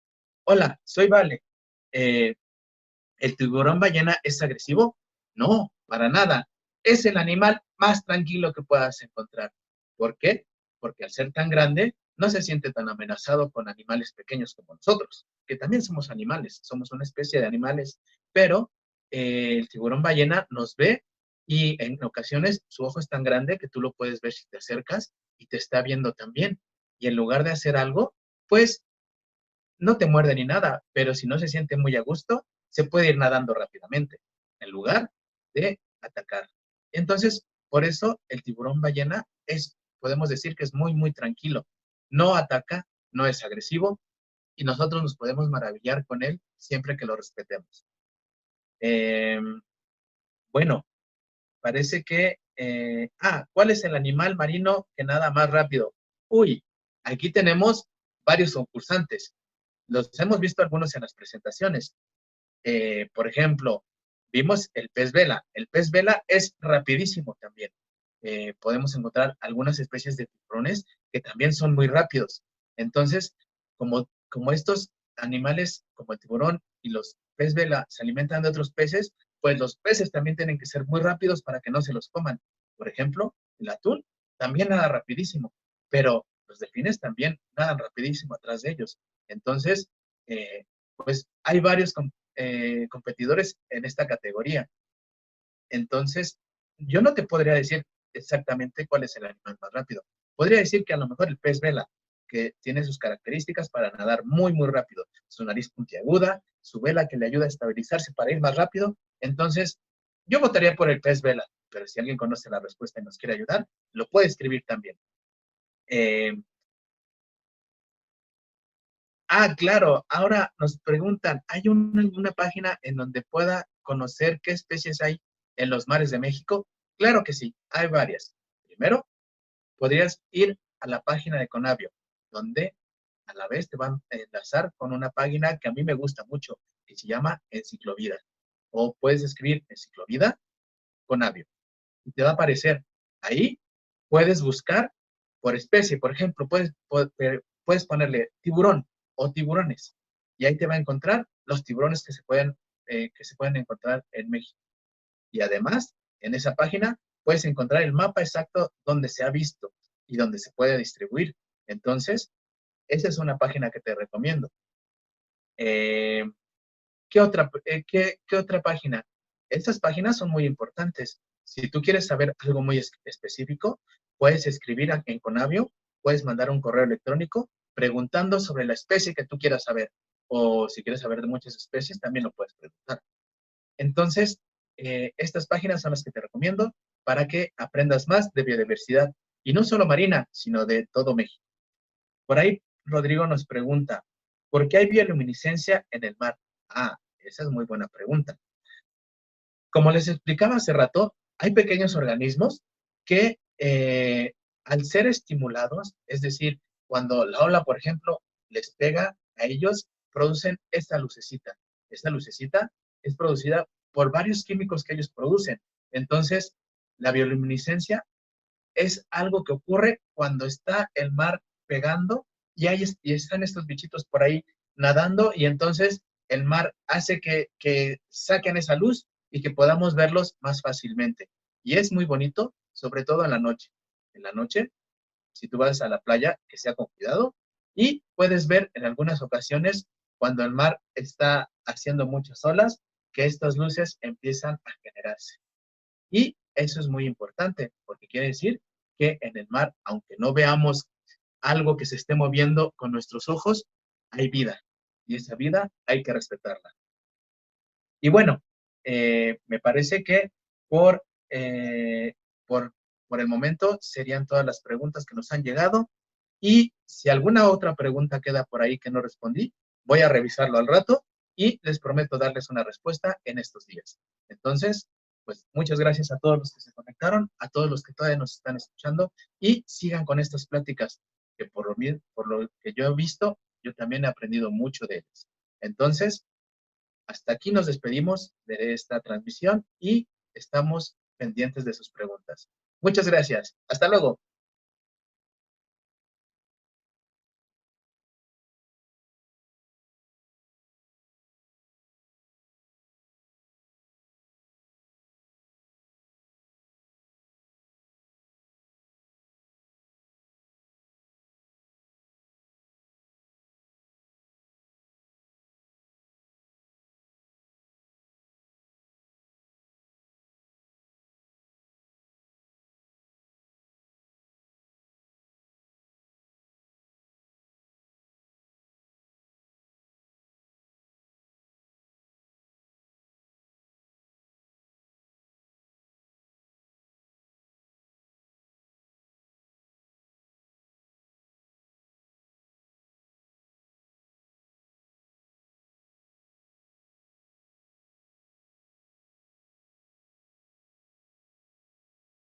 hola, soy Vale. ¿El tiburón ballena es agresivo? No, para nada. Es el animal más tranquilo que puedas encontrar. ¿Por qué? Porque al ser tan grande, no se siente tan amenazado con animales pequeños como nosotros, que también somos animales, somos una especie de animales, pero el tiburón ballena nos ve y en ocasiones su ojo es tan grande que tú lo puedes ver si te acercas y te está viendo también. Y en lugar de hacer algo, pues no te muerde ni nada, pero si no se siente muy a gusto, se puede ir nadando rápidamente, en lugar de atacar. Entonces, por eso el tiburón ballena podemos decir que es muy, muy tranquilo. No ataca, no es agresivo y nosotros nos podemos maravillar con él siempre que lo respetemos. Eh, bueno, parece que... ¿cuál es el animal marino que nada más rápido? Uy, aquí tenemos varios concursantes. Los hemos visto algunos en las presentaciones. Por ejemplo, vimos el pez vela. El pez vela es rapidísimo también. Podemos encontrar algunas especies de tiburones que también son muy rápidos. Entonces, como estos animales, como el tiburón y los pez vela, se alimentan de otros peces, pues los peces también tienen que ser muy rápidos para que no se los coman. Por ejemplo, el atún también nada rapidísimo, pero los delfines también nadan rapidísimo atrás de ellos. Entonces, pues hay varios competidores en esta categoría. Entonces, yo no te podría decir exactamente cuál es el animal más rápido. Podría decir que a lo mejor el pez vela, que tiene sus características para nadar muy, muy rápido. Su nariz puntiaguda, su vela que le ayuda a estabilizarse para ir más rápido. Entonces, yo votaría por el pez vela, pero si alguien conoce la respuesta y nos quiere ayudar, lo puede escribir también. Claro, ahora nos preguntan, ¿hay una página en donde pueda conocer qué especies hay en los mares de México? Claro que sí, hay varias. Primero, podrías ir a la página de Conavio, donde a la vez te van a enlazar con una página que a mí me gusta mucho, que se llama Enciclovida. O puedes escribir Enciclovida Conavio y te va a aparecer. Ahí puedes buscar por especie. Por ejemplo, puedes ponerle tiburón o tiburones y ahí te va a encontrar los tiburones que se pueden encontrar en México. Y además, en esa página puedes encontrar el mapa exacto donde se ha visto y donde se puede distribuir. Entonces, esa es una página que te recomiendo. ¿Qué otra página? Estas páginas son muy importantes. Si tú quieres saber algo muy específico, puedes escribir en Conavio, puedes mandar un correo electrónico preguntando sobre la especie que tú quieras saber. O si quieres saber de muchas especies, también lo puedes preguntar. Entonces, estas páginas son las que te recomiendo para que aprendas más de biodiversidad. Y no solo marina, sino de todo México. Por ahí, Rodrigo nos pregunta, ¿por qué hay bioluminiscencia en el mar? Esa es muy buena pregunta. Como les explicaba hace rato, hay pequeños organismos que al ser estimulados, es decir, cuando la ola, por ejemplo, les pega a ellos, producen esta lucecita. Esta lucecita es producida por varios químicos que ellos producen. Entonces, la bioluminiscencia es algo que ocurre cuando está el mar pegando y están estos bichitos por ahí nadando y entonces el mar hace que saquen esa luz y que podamos verlos más fácilmente. Y es muy bonito, sobre todo en la noche. En la noche, si tú vas a la playa, que sea con cuidado y puedes ver en algunas ocasiones cuando el mar está haciendo muchas olas, que estas luces empiezan a generarse. Y eso es muy importante, porque quiere decir que en el mar, aunque no veamos algo que se esté moviendo con nuestros ojos, hay vida. Y esa vida hay que respetarla. Y bueno, me parece que por, eh, por, por el momento serían todas las preguntas que nos han llegado. Y si alguna otra pregunta queda por ahí que no respondí, voy a revisarlo al rato y les prometo darles una respuesta en estos días. Entonces, pues muchas gracias a todos los que se conectaron, a todos los que todavía nos están escuchando y sigan con estas pláticas que por lo que yo he visto, yo también he aprendido mucho de ellas. Entonces, hasta aquí nos despedimos de esta transmisión y estamos pendientes de sus preguntas. Muchas gracias. Hasta luego.